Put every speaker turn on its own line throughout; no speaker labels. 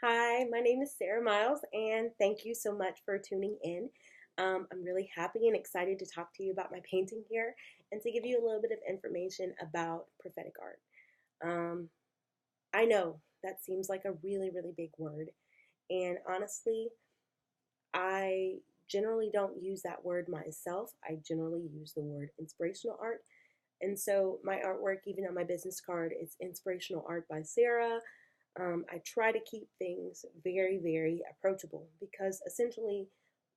Hi, my name is Saramylles, and thank you so much for tuning in. I'm really happy and excited to talk to you about my painting here and to give you a little bit of information about prophetic art. Um, I know that seems like a really, really big word, and honestly, I generally don't use that word myself. I generally use the word inspirational art. And so my artwork, even on my business card, it's inspirational art by Sarah. I try to keep things very, very approachable because essentially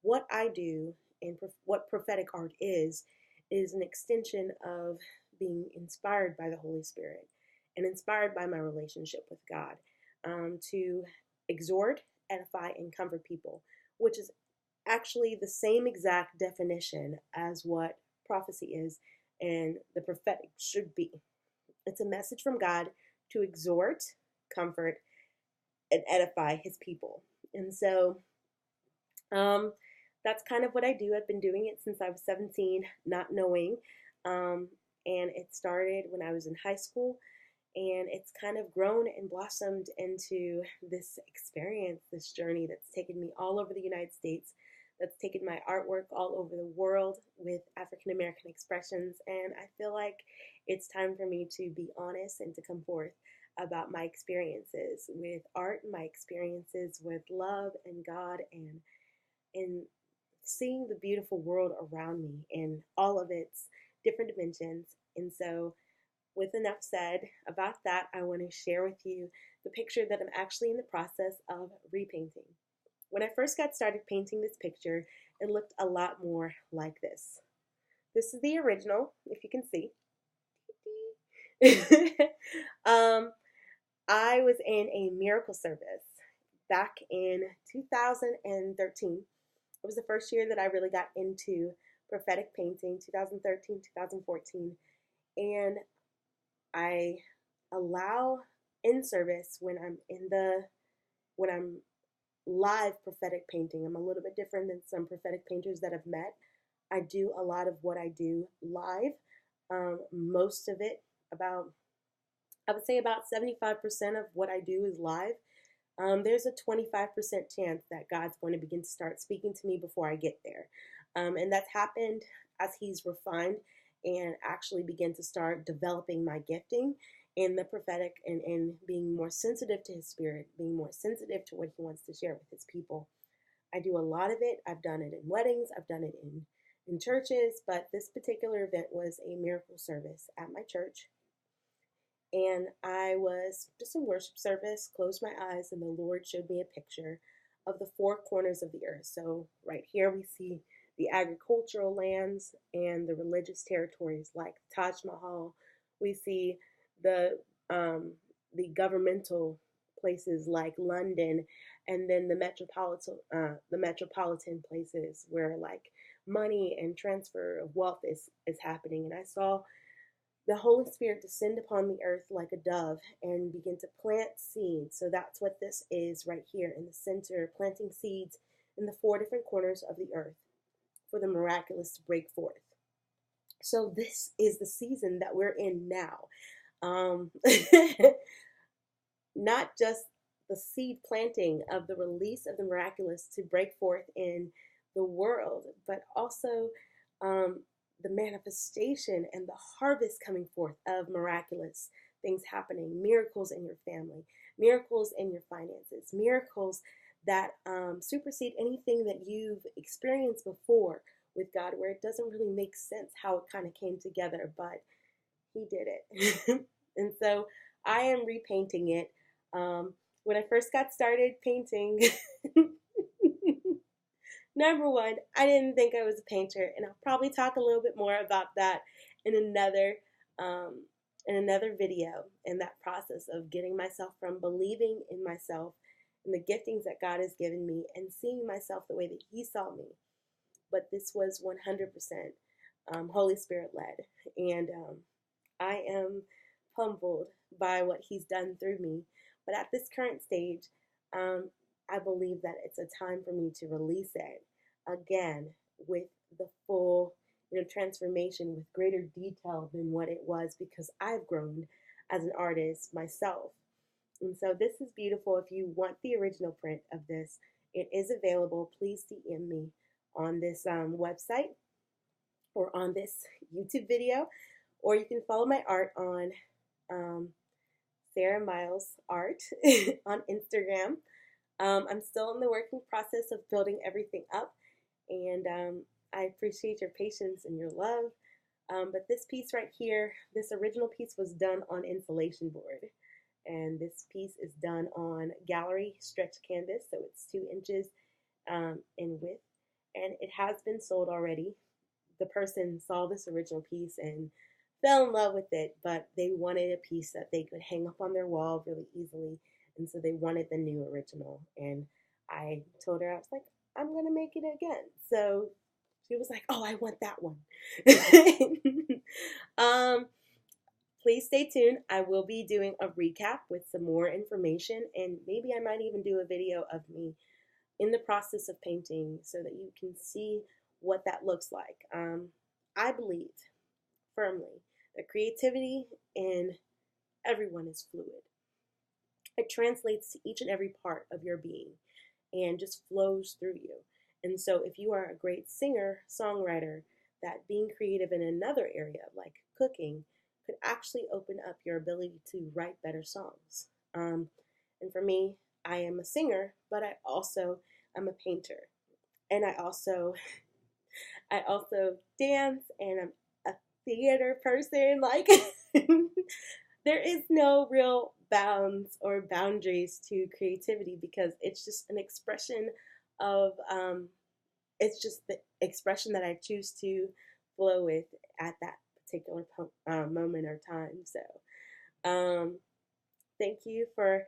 what I do and what prophetic art is an extension of being inspired by the Holy Spirit and inspired by my relationship with God to exhort, edify, and comfort people, which is actually the same exact definition as what prophecy is and the prophetic should be. It's a message from God to exhort, comfort, and edify his people. And so um, that's kind of what I do. I've been doing it since I was 17, not knowing. Um, and it started when I was in high school. And it's kind of grown and blossomed into this experience, this journey that's taken me all over the United States, that's taken my artwork all over the world with African American expressions. And I feel like it's time for me to be honest and to come forth about my experiences with art, my experiences with love and God, and seeing the beautiful world around me in all of its different dimensions. And so with enough said about that, I want to share with you the picture that I'm actually in the process of repainting. When I first got started painting this picture, it looked a lot more like this. This is the original, if you can see. um, I was in a miracle service back in 2013. It was the first year that I really got into prophetic painting, 2013, 2014. And I allow in service when I'm live prophetic painting. I'm a little bit different than some prophetic painters that I've met. I do a lot of what I do live. Most of it, about I would say about 75% of what I do is live. There's a 25% chance that God's going to begin to start speaking to me before I get there. And that's happened as He's refined and actually begin to start developing my gifting in the prophetic and being more sensitive to His Spirit, being more sensitive to what He wants to share with His people. I do a lot of it. I've done it in weddings, I've done it in churches, but this particular event was a miracle service at my church. And I was just in worship service, closed my eyes, and the Lord showed me a picture of the four corners of the earth. So right here we see the agricultural lands and the religious territories like Taj Mahal. We see the the governmental places like London, and then the metropolitan places where like money and transfer of wealth is happening. And I saw the Holy Spirit descend upon the earth like a dove and begin to plant seeds. So that's what this is right here in the center, planting seeds in the four different corners of the earth for the miraculous to break forth. So this is the season that we're in now. Um, Not just the seed planting of the release of the miraculous to break forth in the world, but also um, the manifestation and the harvest coming forth of miraculous things happening, miracles in your family, miracles in your finances, miracles that supersede anything that you've experienced before with God, where it doesn't really make sense how it kind of came together, but He did it. And so I am repainting it. When I first got started painting, number one, I didn't think I was a painter, and I'll probably talk a little bit more about that in another um, video. In that process of getting myself from believing in myself and the giftings that God has given me, and seeing myself the way that He saw me. But this was 100% Holy Spirit led, and I am humbled by what He's done through me. But at this current stage, I believe that it's a time for me to release it again with the full, transformation with greater detail than what it was, because I've grown as an artist myself. And so this is beautiful. If you want the original print of this, it is available. Please DM me on this website or on this YouTube video, or you can follow my art on um, Saramylesart on Instagram. I'm still in the working process of building everything up, and I appreciate your patience and your love. But this piece right here, this original piece was done on insulation board, and this piece is done on gallery stretch canvas, so it's 2 inches in width, and it has been sold already. The person saw this original piece and fell in love with it, but they wanted a piece that they could hang up on their wall really easily, and so they wanted the new original. And I told her, I was like, I'm gonna make it again. So she was like, oh, I want that one. um, please stay tuned. I will be doing a recap with some more information, and maybe I might even do a video of me in the process of painting so that you can see what that looks like. I believe firmly that creativity in everyone is fluid. It translates to each and every part of your being and just flows through you. And so if you are a great singer, songwriter, that being creative in another area like cooking could actually open up your ability to write better songs. And for me, I am a singer, but I also am a painter. And I also dance, and I'm a theater person. Like there is no real bounds or boundaries to creativity because it's just an expression of it's just the expression that I choose to flow with at that particular moment or time. So thank you for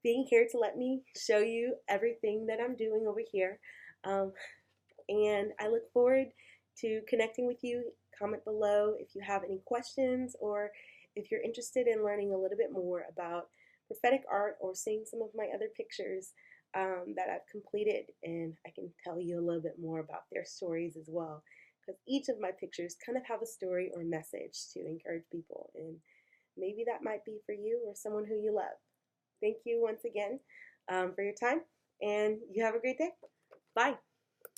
being here to let me show you everything that I'm doing over here. And I look forward to connecting with you. Comment below if you have any questions, or if you're interested in learning a little bit more about prophetic art or seeing some of my other pictures that I've completed, and I can tell you a little bit more about their stories as well, because each of my pictures kind of have a story or message to encourage people, and maybe that might be for you or someone who you love. Thank you once again for your time, and you have a great day. Bye.